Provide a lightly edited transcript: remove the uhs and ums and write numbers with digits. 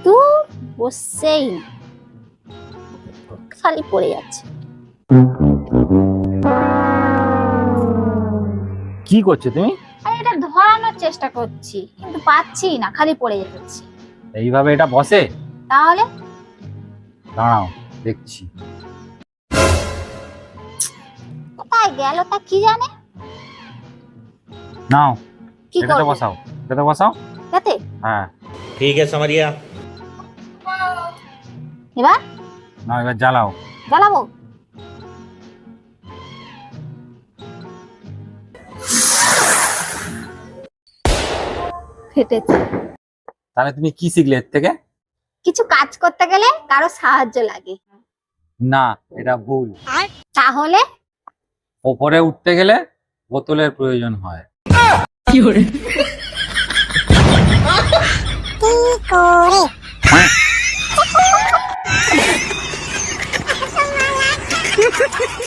তো বসছেই না, খালি পড়ে যাচ্ছে। কি করছো তুমি? আর এটা ধরানোর চেষ্টা করছি কিন্তু পাচ্ছি না, খালি পড়ে যাচ্ছে। এইভাবে এটা বসে? তাহলে দাঁড়াও দেখছি। কোথায় গেল তা কি জানে। নাও কি এটাতে করবে? বসাও, এটাতে বসাও। যাতে হ্যাঁ ठीक है समरिया। এবার নাও, এবার জ্বালাও। জ্বালাবো। ফেটেছে। তাহলে তুমি কি শিখলে এর থেকে? কিছু কাজ করতে গেলে কারো সাহায্য লাগে। না, এটা ভুল। তাহলে ওপরে উঠতে গেলে বোতলের প্রয়োজন হয়। কি করে